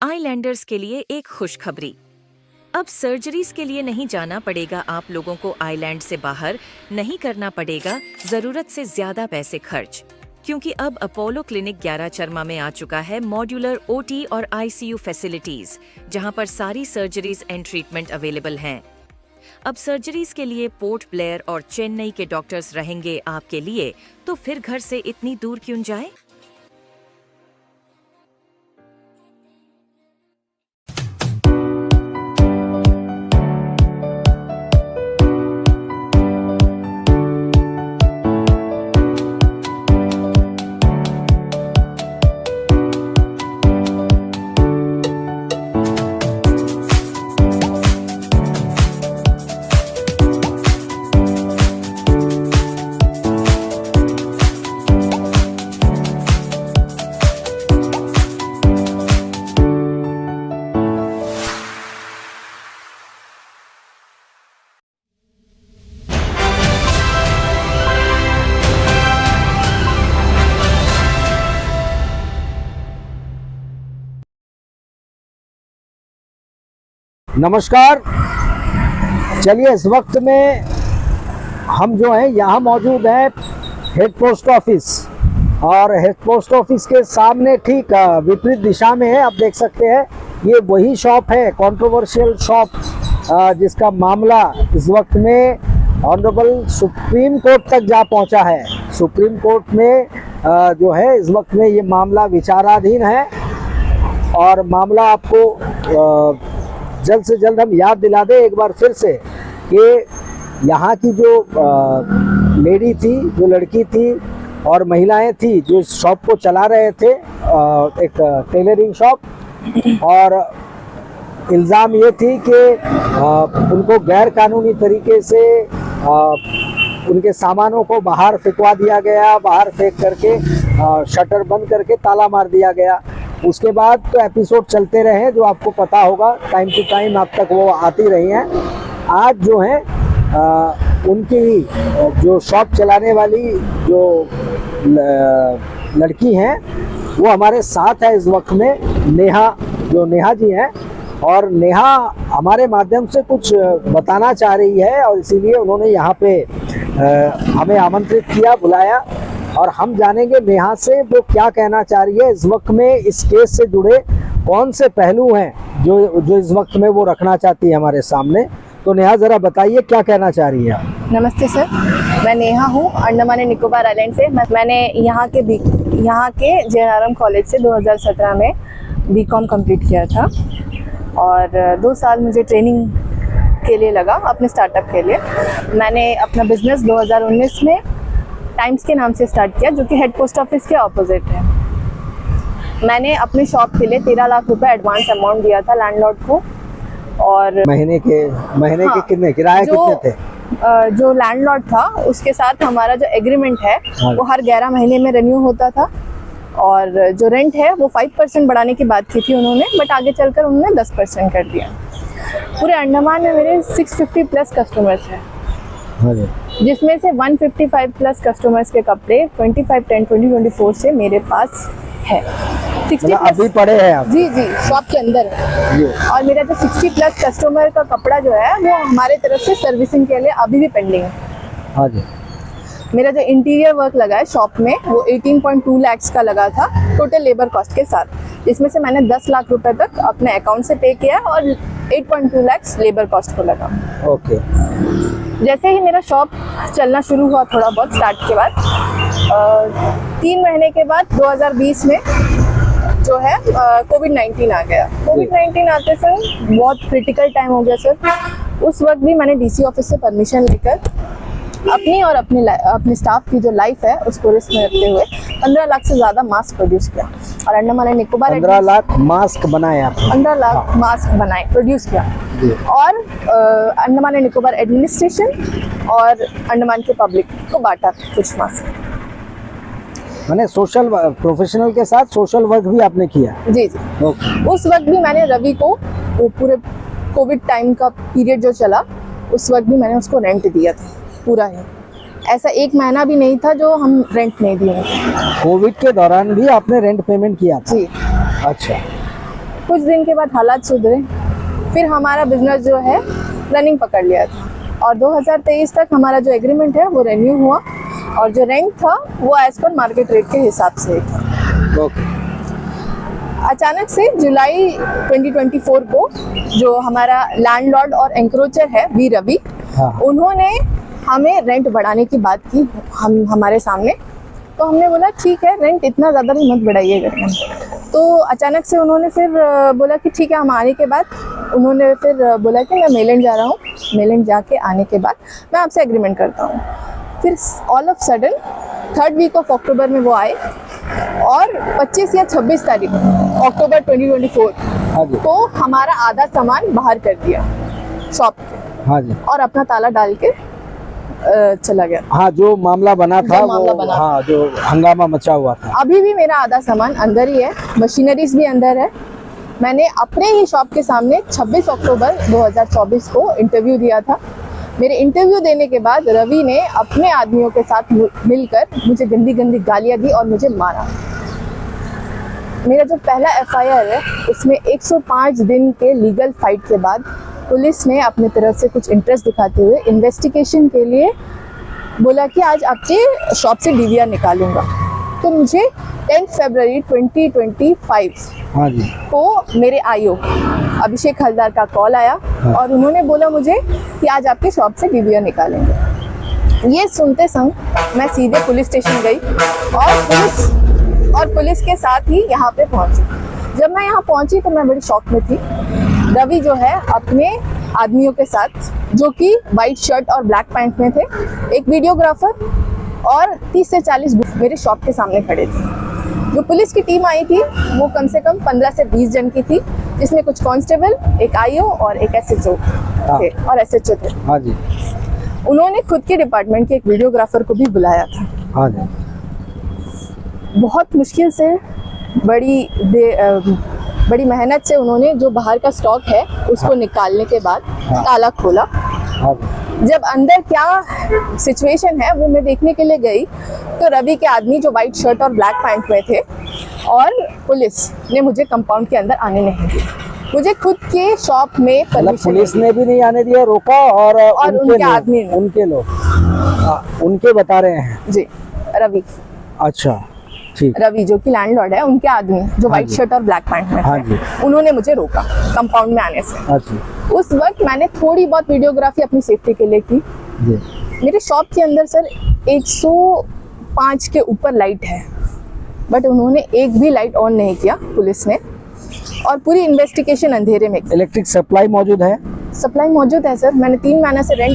Islanders के लिए एक खुशखबरी। अब सर्जरीज के लिए नहीं जाना पड़ेगा आप लोगों को, आइलैंड से बाहर नहीं करना पड़ेगा जरूरत से ज्यादा पैसे खर्च, क्योंकि अब अपोलो क्लिनिक 11 चरमा में आ चुका है मॉड्यूलर ओटी और आईसीयू फैसिलिटीज, जहां पर सारी सर्जरीज एंड ट्रीटमेंट अवेलेबल हैं। अब सर्जरीज के लिए पोर्ट ब्लेयर और चेन्नई के डॉक्टर्स रहेंगे आपके लिए, तो फिर घर से इतनी दूर क्यों जाए। नमस्कार। चलिए, इस वक्त में हम जो हैं यहाँ मौजूद हैं हेड पोस्ट ऑफिस, और हेड पोस्ट ऑफिस के सामने ठीक विपरीत दिशा में है। आप देख सकते हैं ये वही शॉप है, कंट्रोवर्शियल शॉप, जिसका मामला इस वक्त में ऑनरेबल सुप्रीम कोर्ट तक जा पहुँचा है। सुप्रीम कोर्ट में जो है इस वक्त में ये मामला विचाराधीन है, और मामला आपको जल्द से जल्द हम याद दिला दें एक बार फिर से कि यहाँ की जो लेडी थी, जो लड़की थी और महिलाएं थी जो इस शॉप को चला रहे थे, एक टेलरिंग शॉप, और इल्ज़ाम ये थी कि उनको गैर कानूनी तरीके से उनके सामानों को बाहर फेंकवा दिया गया, बाहर फेंक करके शटर बंद करके ताला मार दिया गया। उसके बाद तो एपिसोड चलते रहे जो आपको पता होगा, टाइम टू टाइम अब तक वो आती रही हैं। आज जो है उनकी जो शॉप चलाने वाली जो लड़की हैं वो हमारे साथ है इस वक्त में, नेहा जी हैं, और नेहा हमारे माध्यम से कुछ बताना चाह रही है, और इसीलिए उन्होंने यहाँ पे हमें आमंत्रित किया, बुलाया, और हम जानेंगे नेहा से वो क्या कहना चाह रही है। इस वक्त में इस केस से जुड़े कौन से पहलू हैं जो इस वक्त में वो रखना चाहती है हमारे सामने। तो नेहा, ज़रा बताइए क्या कहना चाह रही है। नमस्ते सर, मैं नेहा हूँ, अंडमान एंड निकोबार आइलैंड से। मैंने यहाँ के जेएनआरएम कॉलेज से 2017 में बीकॉम कंप्लीट किया था, और 2 साल मुझे ट्रेनिंग के लिए लगा अपने स्टार्टअप के लिए। मैंने अपना बिजनेस 2019 में टाइम्स के नाम से स्टार्ट किया, जो कि हेड पोस्ट ऑफिस के ऑपोजिट है। मैंने अपने शॉप के लिए 13 लाख रुपए एडवांस अमाउंट दिया था लैंडलॉर्ड को, और महीने के कितने किराया कितने थे? जो लैंडलॉर्ड था उसके साथ हमारा जो एग्रीमेंट है वो हर 11 महीने में रिन्यू होता था, और जो रेंट है वो 5% बढ़ाने की बात की थी उन्होंने, बट आगे चलकर उन्होंने 10% कर दिया। पूरे अंडमान में मेरे 650 प्लस कस्टमर्स हैं, जिसमें से 155 प्लस कस्टमर्स के कपड़े 25/10/2024 से मेरे पास है। 60 अभी पड़े हैं आप? जी, शॉप के अंदर है। और मेरा जो 60 प्लस कस्टमर का कपड़ा जो है वो हमारे तरफ से सर्विसिंग के लिए अभी भी पेंडिंग है। हाँ जी। मेरा जो इंटीरियर वर्क लगा है शॉप में वो 18.2 लाख का लगा था टोटल लेबर कॉस्ट के साथ, जिसमें से मैंने 10 लाख रुपए तक अपने अकाउंट से पे किया, और 8.2 लाख लेबर कॉस्ट को लगा। ओके। जैसे ही मेरा शॉप चलना शुरू हुआ थोड़ा बहुत स्टार्ट के बाद, 3 महीने के बाद 2020 में जो है कोविड-19 आ गया। कोविड-19 आते सर बहुत क्रिटिकल टाइम हो गया सर। उस वक्त भी मैंने डीसी ऑफिस से परमिशन लेकर अपनी और अपने स्टाफ की जो लाइफ है उसको रिस्क में रखते हुए 15 लाख से ज़्यादा मास्क प्रोड्यूस किया, और अंडमान एंड निकोबार 15 लाख मास्क बनाए आप? 15 लाख मास्क बनाए, प्रोड्यूस किया, और अंडमान एंड निकोबार एडमिनिस्ट्रेशन और अंडमान के पब्लिक को बांटा कुछ मास्क। मैंने सोशल प्रोफेशनल के साथ सोशल वर्क भी आपने किया? जी। उस वक्त भी मैंने रवि को, वो पूरे कोविड टाइम का पीरियड जो चला उस वक्त भी मैंने उसको रेंट दिया था पूरा ही। ऐसा 1 महीना भी नहीं था जो हम रेंट नहीं दिए। कोविड के दौरान भी आपने रेंट पेमेंट किया था? जी। अच्छा। कुछ दिन के बाद हालात सुधरे, फिर हमारा बिजनेस जो है रनिंग पकड़ लिया था और 2023 तक हमारा जो एग्रीमेंट है वो रेन्यू हुआ और जो रेंट था वो एज पर मार्केट रेट के हिसाब से था। ओके। अचानक से जुलाई 2024 को जो हमारा लैंडलॉर्ड और एंक्रोचर है वी रवि, हाँ। उन्होंने हमें रेंट बढ़ाने की बात की हमारे सामने। तो हमने बोला ठीक है, रेंट इतना ज़्यादा भी मत बढ़ाइएगा। तो अचानक से उन्होंने फिर बोला कि ठीक है, हम आने के बाद उन्होंने फिर बोला कि मैं मेलैंड जा रहा हूँ, मेलैंड जाके आने के बाद मैं आपसे एग्रीमेंट करता हूँ। फिर all of sudden 3rd week of October में वो आए और 25 या 26 तारीख अक्टूबर 2024 को हमारा आधा सामान बाहर कर दिया शॉप के। हाँ जी। और अपना ताला डाल के चला गया। हाँ, जो मामला बना था वो, हाँ, जो हंगामा मचा हुआ था। अभी भी मेरा आधा सामान अंदर ही है, मशीनरीज भी अंदर है। मैंने अपने ही शॉप के सामने 26 अक्टूबर 2024 को इंटरव्यू दिया था। मेरे इंटरव्यू देने के बाद रवि ने अपने आदमियों के साथ मिलकर मुझे गंदी गंदी गालियां दी और मुझे मारा। मेरा जो पहला FIR है उसमें 105 दिन के लीगल फाइट के बाद पुलिस ने अपनी तरफ से कुछ इंटरेस्ट दिखाते हुए इन्वेस्टिगेशन के लिए बोला कि आज आपके शॉप से DVR निकालूंगा। तो मुझे 10 फरवरी 2025 हाँ जी। को मेरे IO अभिषेक हलदार का कॉल आया और उन्होंने बोला मुझे कि आज आपके शॉप से DVR निकालेंगे। ये सुनते संग मैं सीधे पुलिस स्टेशन गई और पुलिस के साथ ही यहाँ पे पहुंची। जब मैं यहाँ पहुंची तो मैं बड़ी शॉक में थी। रवि जो है अपने आदमियों के साथ, जो कि वाइट शर्ट और ब्लैक पैंट में थे, एक वीडियोग्राफर और 30 से 40 मेरे शॉप के सामने खड़े थे। जो पुलिस की टीम आई थी वो कम से कम 15 से 20 जन की थी, जिसमें कुछ कांस्टेबल, एक IO और एक SHO थे और SHO थे। हाँ जी। उन्होंने खुद के डिपार्टमेंट के एक वीडियोग्राफर को भी बुलाया था। हाँ जी। बहुत मुश्किल से बड़ी मेहनत से उन्होंने जो बाहर का स्टॉक है उसको निकालने के बाद ताला खोला। जब अंदर क्या सिचुएशन है वो मैं देखने के लिए गई तो रवि के आदमी जो वाइट शर्ट और ब्लैक पैंट में थे और पुलिस ने मुझे कंपाउंड के अंदर आने नहीं दिया। मुझे खुद के शॉप में पुलिस ने भी नहीं आने दिया, रोका और उनके आदमी ने, उनके लोग उनके बता रहे हैं जी, रवि। अच्छा, ठीक। रवि जो कि लैंडलॉर्ड है, उनके आदमी जो व्हाइट शर्ट और ब्लैक पैंट में थे, उन्होंने मुझे रोका कंपाउंड में आने से। अच्छा। उस वक्त मैंने थोड़ी बहुत वीडियोग्राफी अपनी सेफ्टी के लिए की। मेरे शॉप के अंदर सर 105 के ऊपर लाइट है, बट उन्होंने एक भी लाइट ऑन नहीं किया पुलिस ने, और पूरी इन्वेस्टिगेशन अंधेरे में। इलेक्ट्रिक सप्लाई मौजूद है? सप्लाई मौजूद है सर। मैंने 3 महीने से रेंट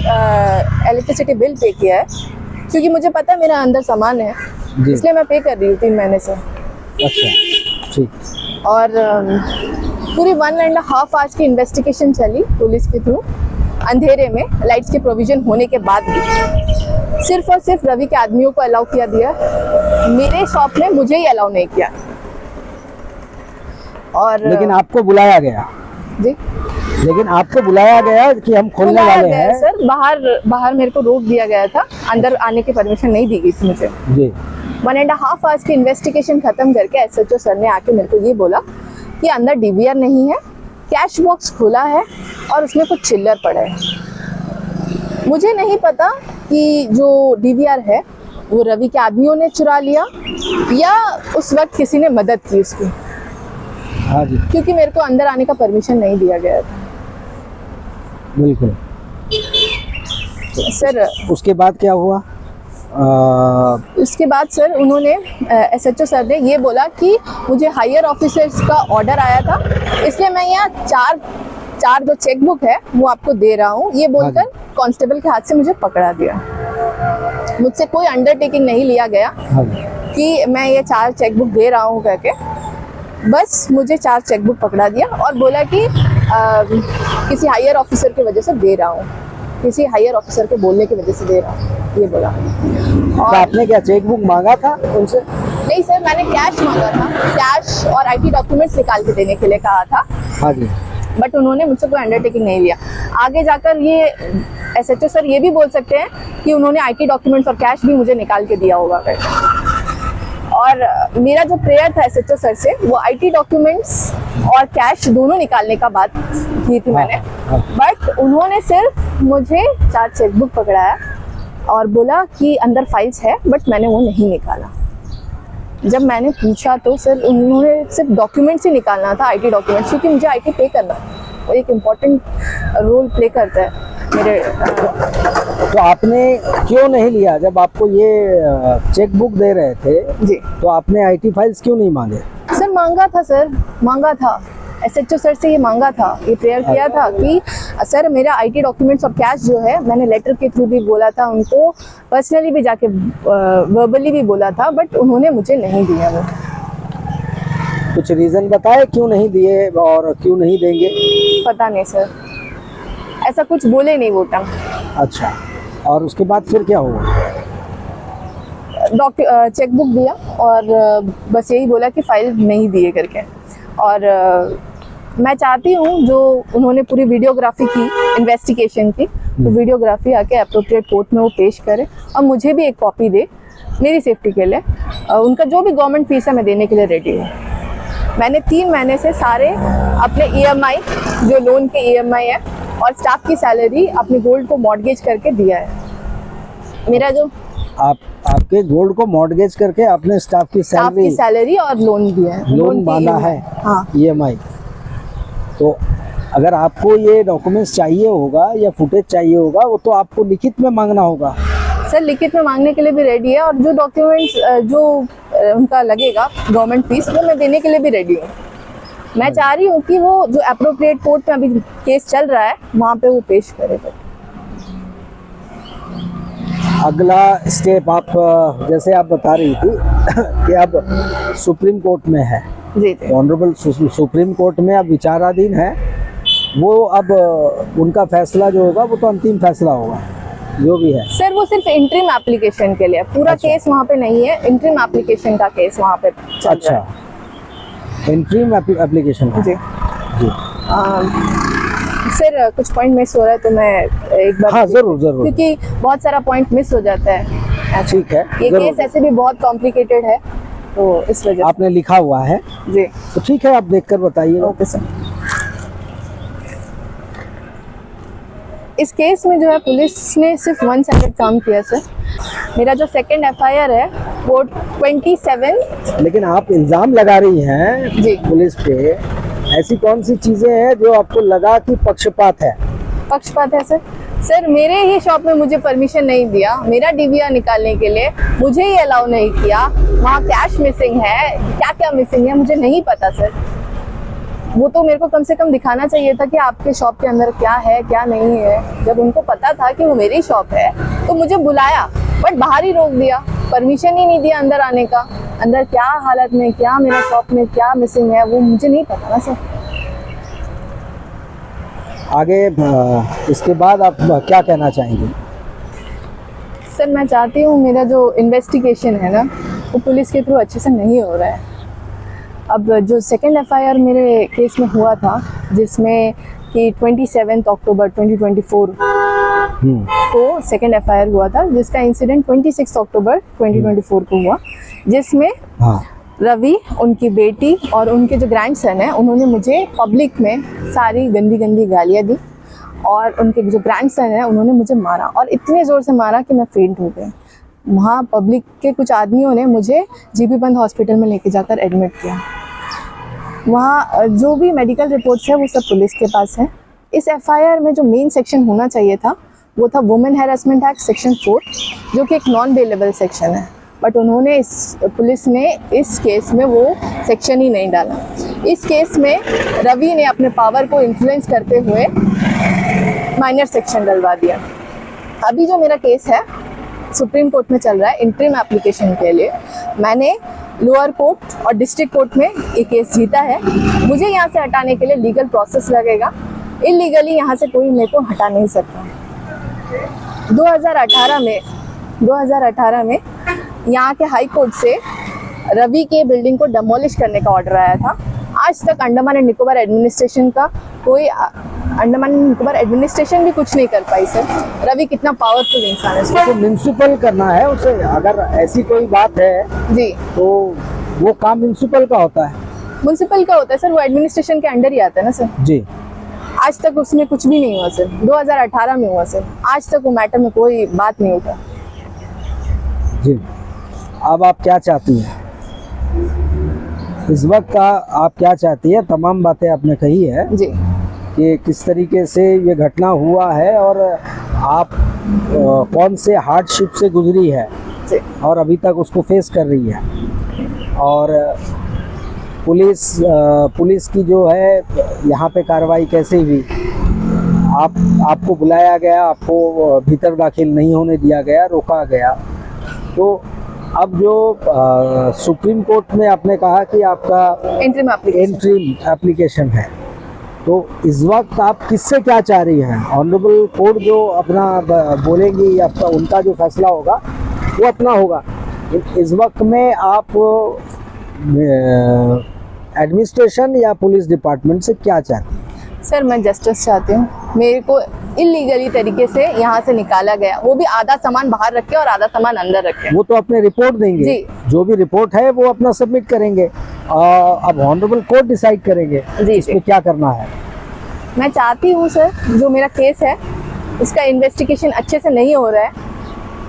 इलेक्ट्रिसिटी बिल पे किया है, क्योंकि मुझे पता है मेरा अंदर सामान है, इसलिए मैं पे कर रही हूँ 3 महीने से। अच्छा, ठीक। और पूरी 1.5 आवर्स की इन्वेस्टिगेशन चली पुलिस के थ्रू, अंधेरे में, लाइट्स के प्रोविजन होने के बाद भी सिर्फ और सिर्फ रवि के आदमियों को अलाउ किया दिया, मेरे शॉप में मुझे ही अलाउ नहीं किया। और लेकिन आपको बुलाया गया? जी, लेकिन आपको बुलाया गया कि हम खोलने वाले हैं? सर बाहर मेरे को रोक दिया गया था, अंदर आने की परमिशन नहीं दी गई थी मुझे जी। 1.5 आवर्स की इन्वेस्टिगेशन खत्म करके SHO सर ने आके मेरे को ये बोला कि अंदर DVR नहीं है, कैश बॉक्स खुला है और उसमें कुछ चिल्लर पड़ा है। मुझे नहीं पता कि जो DVR है वो रवि के आदमियों ने चुरा लिया या उस वक्त किसी ने मदद की उसकी। हाँ जी। क्योंकि मेरे को अंदर आने का परमिशन नहीं दिया गया था। बिल्कुल सर। उसके बाद क्या हुआ? उसके बाद सर उन्होंने SHO सर ने ये बोला कि मुझे हायर ऑफिसर्स का ऑर्डर आया था, इसलिए मैं यहाँ चार जो चेकबुक है वो आपको दे रहा हूँ, ये बोलकर कांस्टेबल के हाथ से मुझे पकड़ा दिया। मुझसे कोई अंडरटेकिंग नहीं लिया गया कि मैं ये 4 चेकबुक दे रहा हूँ करके, बस मुझे 4 चेकबुक पकड़ा दिया और बोला कि किसी हायर ऑफिसर की वजह से दे रहा हूँ, किसी हायर ऑफिसर के बोलने की वजह से दे रहा हूँ, ये बोला। और आपने क्या चेकबुक मांगा था उनसे? नहीं सर, मैंने कैश मांगा था, कैश और IT डॉक्यूमेंट्स निकाल के देने के लिए कहा था। हाँ जी। बट उन्होंने मुझसे कोई अंडरटेकिंग नहीं लिया। आगे जाकर ये SHO सर ये भी बोल सकते हैं कि उन्होंने IT डॉक्यूमेंट्स और कैश भी मुझे निकाल के दिया होगा। और मेरा जो प्रेयर था एसएचओ सर से, वो आईटी डॉक्यूमेंट्स और कैश दोनों निकालने का बात की थी मैंने। बट उन्होंने सिर्फ मुझे 4 चेकबुक पकड़ाया और बोला कि अंदर फाइल्स है, बट मैंने वो नहीं निकाला। जब मैंने पूछा तो सर उन्होंने सिर्फ डॉक्यूमेंट्स ही निकालना था, आईटी डॉक्यूमेंट्स, क्योंकि मुझे आईटी पे करना है, वो एक इम्पॉर्टेंट रोल प्ले करता है मेरे। तो आपने क्यों नहीं लिया? जब आपको ये चेक बुक दे रहे थे जी तो आपने आईटी फाइल्स क्यों नहीं मांगे? सर मांगा था एसएचओ सर से, ये मांगा था, ये प्रेयर किया था कि सर मेरा आईटी डॉक्यूमेंट्स और कैश जो है, मैंने लेटर के थ्रू भी बोला था उनको, पर्सनली भी जाके वर्बली भी बोला था, बट उन्होंने मुझे नहीं दिया। वो कुछ रीजन बताए क्यों नहीं दिए और क्यों नहीं देंगे? पता नहीं सर, ऐसा कुछ बोले नहीं वो टाइम। अच्छा, और उसके बाद फिर क्या हुआ? चेकबुक दिया और बस यही बोला कि फाइल नहीं दिए करके। और मैं चाहती हूँ जो उन्होंने पूरी वीडियोग्राफी की इन्वेस्टिगेशन की, तो वीडियोग्राफी आके अप्रोप्रिएट कोर्ट में वो पेश करे और मुझे भी एक कॉपी दे मेरी सेफ्टी के लिए। उनका जो भी गवर्नमेंट फीस है मैं देने के लिए रेडी हूँ। मैंने 3 महीने से सारे अपने ईएमआई, जो लोन के ईएमआई है, और स्टाफ की सैलरी अपने गोल्ड को मॉर्गेज करके दिया है। मेरा जो आपके गोल्ड को मॉर्गेज करके आपने स्टाफ की सैलरी और लोन दिया है, लोन बांधा है, हाँ ईएमआई। तो अगर आपको ये डॉक्यूमेंट्स चाहिए होगा या फुटेज चाहिए होगा, वो तो आपको लिखित में मांगना होगा। सर लिखित में मांगने के लिए भी रेडी है, और जो डॉक्यूमेंट्स जो उनका लगेगा गवर्नमेंट फीस, वो मैं देने के लिए भी रेडी हूँ। मैं चाह रही हूँ कि वो जो अप्रोप्रिएट कोर्ट में अभी केस चल रहा है वहाँ पे वो पेश करे। अगला स्टेप आप जैसे आप बता रही थी कि अब सुप्रीम कोर्ट में है, जी ऑनरेबल सुप्रीम कोर्ट में अब विचाराधीन है, वो अब उनका फैसला जो होगा वो तो अंतिम फैसला होगा जो भी है। सर वो सिर्फ इंटरिम एप्लीकेशन के लिए, पूरा अच्छा। केस वहाँ पे नहीं है, इंटरिम एप्लीकेशन का केस वहाँ पे चल रहा है। अच्छा, इंटरिम एप्लीकेशन जी जी। सर कुछ पॉइंट मिस हो रहा है तो मैं एक बार, हाँ जरूर जरूर, क्योंकि बहुत सारा पॉइंट मिस हो जाता है। ठीक है, ये जरूर। केस ऐसे भी बहुत कॉम्प्लिकेटेड है, तो इस वजह आपने लिखा हुआ है से जी। तो ठीक है, आप देखकर बताइए। Okay sir. इस केस में जो है पुलिस ने सिर्फ 1 साइडेड काम किया सर। मेरा जो सेकंड एफआईआर है वो 27। लेकिन आप इल्जाम लगा रही हैं जी। पुलिस पे, ऐसी कौन सी चीजें हैं जो आपको लगा कि पक्षपात है? पक्षपात है सर मेरे ही शॉप में मुझे परमिशन नहीं दिया, मेरा डीवीआर निकालने के लिए मुझे ही अलाउ नहीं किया। वहाँ कैश मिसिंग है, क्या क्या मिसिंग है मुझे नहीं पता सर। वो तो मेरे को कम से कम दिखाना चाहिए था कि आपके शॉप के अंदर क्या है क्या नहीं है। जब उनको पता था कि वो मेरी शॉप है तो मुझे बुलाया, बट बाहर ही रोक दिया, परमिशन ही नहीं दिया अंदर आने का। अंदर क्या हालत में, क्या मेरा शॉप में क्या मिसिंग है वो मुझे नहीं पता ना सर। आगे इसके बाद आप क्या कहना चाहेंगे? सर मैं चाहती हूँ मेरा जो इन्वेस्टिगेशन है ना वो पुलिस के थ्रू अच्छे से नहीं हो रहा है। अब जो सेकंड एफआईआर मेरे केस में हुआ था, जिसमें कि 27 अक्टूबर 2024 को सेकंड एफआईआर हुआ था, जिसका इंसिडेंट 26 अक्टूबर 2024 को हुआ, जिसमें हाँ। रवि, उनकी बेटी और उनके जो ग्रैंडसन हैं, उन्होंने मुझे पब्लिक में सारी गंदी गंदी गालियाँ दी, और उनके जो ग्रैंडसन हैं उन्होंने मुझे मारा, और इतने ज़ोर से मारा कि मैं फेंट हो गई। वहाँ पब्लिक के कुछ आदमियों ने मुझे जीबी पंत हॉस्पिटल में लेके जाकर एडमिट किया। वहाँ जो भी मेडिकल रिपोर्ट्स है वो सब पुलिस के पास है। इस एफआईआर में जो मेन सेक्शन होना चाहिए था वो था वुमेन हैरेसमेंट एक्ट सेक्शन 4, जो कि एक नॉन बेलेबल सेक्शन है, बट उन्होंने पुलिस ने इस केस में वो सेक्शन ही नहीं डाला। इस केस में रवि ने अपने पावर को इन्फ्लुएंस करते हुए माइनर सेक्शन डलवा दिया। अभी जो मेरा केस है सुप्रीम कोर्ट में चल रहा है इंटरिम एप्लीकेशन के लिए, मैंने लोअर कोर्ट और डिस्ट्रिक्ट कोर्ट में ये केस जीता है। मुझे यहाँ से हटाने के लिए लीगल प्रोसेस लगेगा, इलीगली यहाँ से कोई मेरे को हटा नहीं सकता। 2018 में यहाँ के हाई कोर्ट से रवि के बिल्डिंग को डेमोलिश करने का ऑर्डर आया था। आज तक अंडमान एंड निकोबार एडमिनिस्ट्रेशन का कोई अंडमान निकोबार एडमिनिस्ट्रेशन भी कुछ नहीं कर पाई सर। रवि कितना पावरफुल इंसान है सर। तो म्युनिसिपल करना है उसे, अगर ऐसी कोई बात है जी, तो वो काम म्युनिसिपल का होता है। म्युनिसिपल का होता है सर, वो एडमिनिस्ट्रेशन के अंडर ही आता है ना सर। जी, आज तक उसमें कुछ भी नहीं हुआ सर। 2018 में हुआ सर, आज तक वो मैटर में कोई बात नहीं उठा। जी। अब आप क्या चाहती हैं इस वक्त का, आप क्या चाहती है? तमाम बातें आपने कही है जी कि किस तरीके से ये घटना हुआ है और आप कौन से हार्डशिप से गुजरी है जी और अभी तक उसको फेस कर रही है। और पुलिस की जो है यहाँ पे कार्रवाई कैसे हुई, आपको बुलाया गया, आपको भीतर दाखिल नहीं होने दिया गया, रोका गया। तो अब जो सुप्रीम कोर्ट में आपने कहा कि आपका एंट्री एप्लीकेशन है, तो इस वक्त आप किससे क्या चाह रही हैं? ऑनरेबल कोर्ट जो अपना बोलेंगी, आपका उनका जो फैसला होगा वो अपना होगा। इस वक्त में आप एडमिनिस्ट्रेशन या पुलिस डिपार्टमेंट से क्या चाहती हैं? सर, मैं जस्टिस चाहती हूँ। मेरे को इलीगली तरीके से यहाँ से निकाला गया, वो भी आधा सामान बाहर रखे और आधा सामान अंदर रखे। वो तो अपने रिपोर्ट देंगे जी। जो भी रिपोर्ट है वो अपना सबमिट करेंगे। अब ऑनरेबल कोर्ट डिसाइड करेंगे जी, इसमें क्या करना है। मैं चाहती हूँ सर, जो मेरा केस है इसका इन्वेस्टिगेशन अच्छे से नहीं हो रहा है।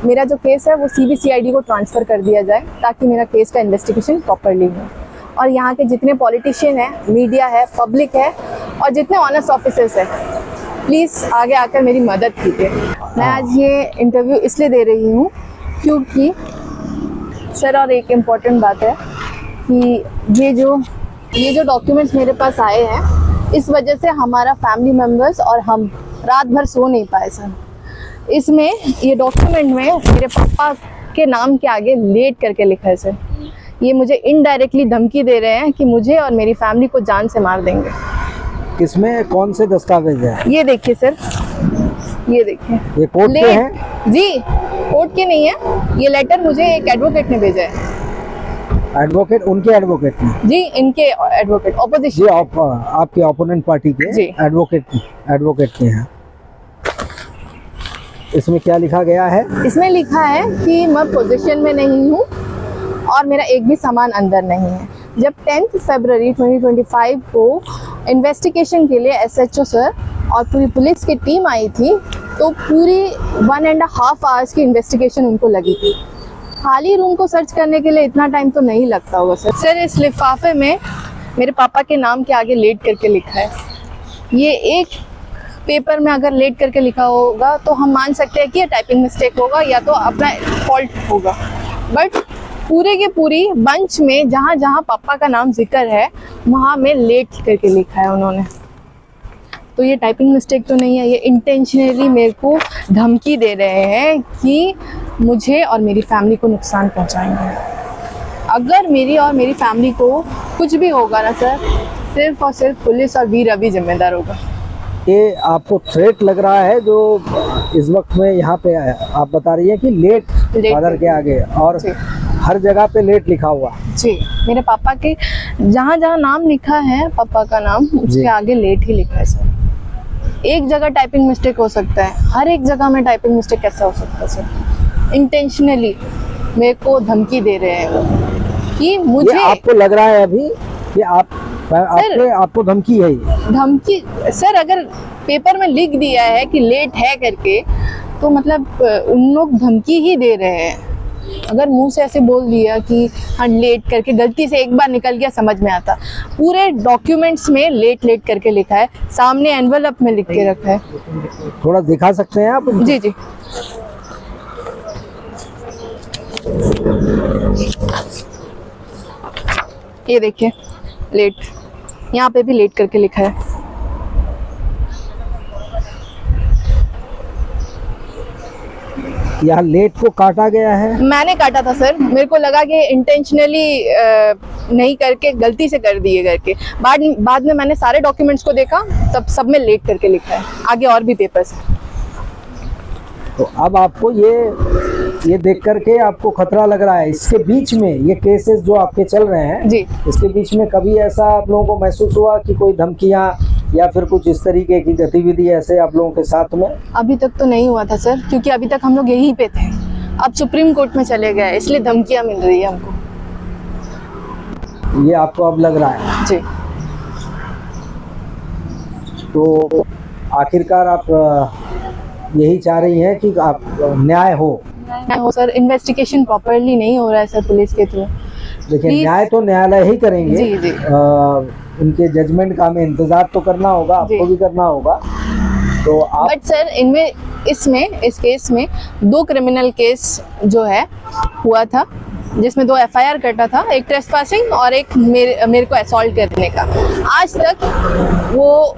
मेरा जो केस है वो CBCID को ट्रांसफ़र कर दिया जाए ताकि मेरा केस का इन्वेस्टिगेशन प्रॉपरली हो। और यहाँ के जितने पॉलिटिशियन हैं, मीडिया है, पब्लिक है और जितने ऑनेस्ट ऑफिसर्स हैं, प्लीज़ आगे आकर मेरी मदद कीजिए। मैं आज ये इंटरव्यू इसलिए दे रही हूँ क्योंकि सर, और एक इम्पॉर्टेंट बात है कि ये जो डॉक्यूमेंट्स मेरे पास आए हैं, इस वजह से हमारा फैमिली मेम्बर्स और हम रात भर सो नहीं पाए सर। इसमें ये डॉक्यूमेंट में मेरे पापा के नाम के आगे लेट करके लिखा है सर। ये मुझे इनडायरेक्टली धमकी दे रहे हैं कि मुझे और मेरी फैमिली को जान से मार देंगे। किसमें कौन से दस्तावेज है? ये देखिए सर, ये देखिए, ये कोर्ट के हैं? जी, कोर्ट के नहीं है। ये लेटर मुझे एक एडवोकेट ने भेजा है। एडवोकेट? उनके एडवोकेट ने? जी, इनके एडवोकेट, ऑपोजिशन। जी, आपके ओपोनेंट पार्टी के जी। एडवोकेट के हैं। इसमें क्या लिखा गया है? इसमें लिखा है कि मैं पोजीशन में नहीं हूँ और मेरा एक भी सामान अंदर नहीं है। जब 10 फरवरी 2025 को इन्वेस्टिगेशन के लिए SHO सर और पूरी पुलिस की टीम आई थी, तो पूरी 1.5 आवर्स की इन्वेस्टिगेशन उनको लगी थी। खाली रूम को सर्च करने के लिए इतना टाइम तो नहीं लगता होगा सर। सर, इस लिफाफे में मेरे पापा के नाम के आगे लेट करके लिखा है। ये एक पेपर में अगर लेट करके लिखा होगा तो हम मान सकते हैं कि ये टाइपिंग मिस्टेक होगा या तो अपना फॉल्ट होगा, बट पूरे के पूरी बंच में जहाँ जहाँ पापा का नाम जिक्र है वहाँ में लेट करके लिखा है उन्होंने। तो ये टाइपिंग मिस्टेक तो नहीं है, ये इंटेंशनली मेरे को धमकी दे रहे हैं कि मुझे और मेरी फैमिली को नुकसान पहुँचाएंगे। अगर मेरी और मेरी फैमिली को कुछ भी होगा ना सर, सिर्फ और सिर्फ पुलिस और वीर रवि जिम्मेदार होगा। ये आपको थ्रेट लग रहा है जो इस वक्त में यहाँ पे आप बता रही है कि लेट फादर के आगे, और हर जगह पे लेट लिखा हुआ? जी, मेरे पापा के जहाँ जहाँ नाम लिखा है, पापा का नाम, उसके आगे लेट ही लिखा है सर। एक जगह टाइपिंग मिस्टेक हो सकता है, हर एक जगह में टाइपिंग मिस्टेक कैसे हो सकता है सर? इंटेंशनली मेरे को धमकी दे रहे हैं कि मुझे। ये आपको लग रहा है अभी कि आपको धमकी है? धमकी सर, अगर पेपर में लिख दिया है कि लेट है करके, तो मतलब उन लोग धमकी ही दे रहे हैं। अगर मुंह से ऐसे बोल दिया कि हाँ लेट करके, गलती से एक बार निकल गया, समझ में आता। पूरे डॉक्यूमेंट्स में लेट करके लिखा है, सामने एनवेलप में लिख के रखा है। थोड़ा दिखा सकते हैं आप? जी जी, ये देखिए लेट, यहाँ पे भी लेट करके लिखा है। यहाँ लेट को काटा गया है? मैंने काटा था सर, मेरे को लगा कि इंटेंशनली नहीं करके गलती से कर दिए करके। बाद में मैंने सारे डॉक्यूमेंट्स को देखा, तब सब में लेट करके लिखा है। आगे और भी पेपर्स है। तो अब आपको ये ये देख करके आपको खतरा लग रहा है। इसके बीच में ये केसेस जो आपके चल रहे हैं जी। इसके बीच में कभी ऐसा आप लोगों को महसूस हुआ कि कोई धमकियां या फिर कुछ इस तरीके की गतिविधि ऐसे आप लोगों के साथ में? अभी तक तो नहीं हुआ था सर, क्योंकि अभी तक हम लोग यहीं पे थे। अब सुप्रीम कोर्ट में चले गए, इसलिए धमकियां मिल रही है हमको। ये आपको अब लग रहा है? जी। तो आखिरकार आप यही चाह रही हैं कि आप न्याय हो? हो सर, इन्वेस्टिगेशन प्रॉपरली नहीं हो रहा है सर पुलिस के थ्रू। देखिए, Please। न्याय तो न्यायालय ही करेंगे। जी, जी। उनके जजमेंट का हमें इंतजार तो करना होगा, आपको भी करना होगा। तो आप बट सर इनमें इस केस में 2 क्रिमिनल केस जो है हुआ था, जिसमें 2 FIR कटा था, एक ट्रेसपासिंग और एक मेरे को असॉल्ट करने का। आज तक वो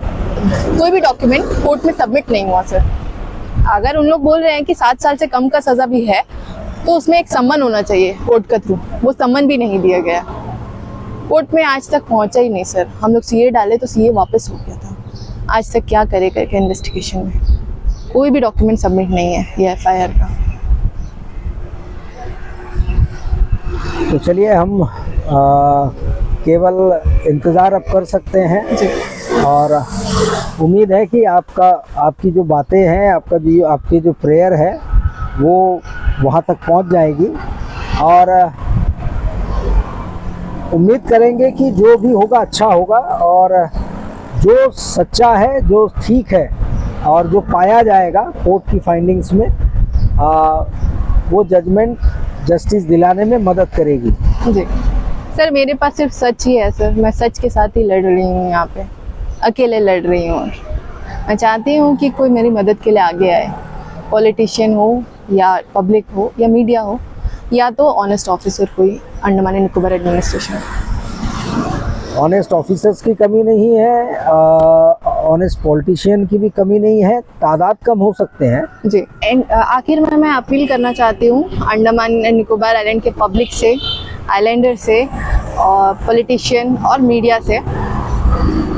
कोई भी डॉक्यूमेंट कोर्ट में सबमिट नहीं हुआ सर। अगर उन लोग बोल रहे हैं कि 7 साल से कम का सजा भी है, तो उसमें एक सम्मन होना चाहिए कोर्ट के थ्रू। वो सम्मन भी नहीं दिया गया, कोर्ट में आज तक पहुंचा ही नहीं सर। हम लोग CA डाले तो CA वापस हो गया था। आज तक क्या करे करके इन्वेस्टिगेशन में कोई भी डॉक्यूमेंट सबमिट नहीं है ये FIR का। तो चलिए, हम केवल इंतज़ार अब कर सकते हैं जी। और उम्मीद है कि आपकी जो बातें हैं, आपकी जो प्रेयर है वो वहाँ तक पहुँच जाएगी। और उम्मीद करेंगे कि जो भी होगा अच्छा होगा, और जो सच्चा है, जो ठीक है और जो पाया जाएगा कोर्ट की फाइंडिंग्स में, वो जजमेंट जस्टिस दिलाने में मदद करेगी। जी सर, मेरे पास सिर्फ सच ही है सर। मैं सच के साथ ही लड़ रही हूँ, यहाँ पे अकेले लड़ रही हूँ। और मैं चाहती हूँ कि कोई मेरी मदद के लिए आगे आए, पॉलिटिशियन हो या पब्लिक हो या मीडिया हो, या तो ऑनेस्ट ऑफिसर कोई Andaman and Nicobar administration. Honest officers की कमी नहीं है, ऑनेस्ट पॉलिटिशियन की भी कमी नहीं है, तादाद कम हो सकते हैं। जी। एंड आखिर में मैं अपील करना चाहती हूँ अंडमान एंड निकोबार आइलैंड के पब्लिक से, आइलैंडर से, और पॉलिटिशियन और मीडिया से,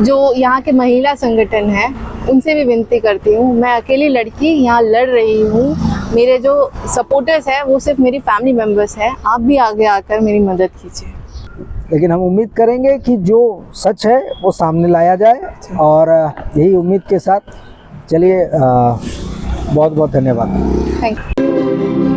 जो यहाँ के महिला संगठन हैं, उनसे भी विनती करती हूँ। मैं अकेली लड़की यहाँ लड़ रही हूँ। मेरे जो सपोर्टर्स हैं वो सिर्फ मेरी फैमिली मेम्बर्स हैं। आप भी आगे आकर मेरी मदद कीजिए। लेकिन हम उम्मीद करेंगे कि जो सच है वो सामने लाया जाए, और यही उम्मीद के साथ चलिए, बहुत बहुत धन्यवाद। Thank you.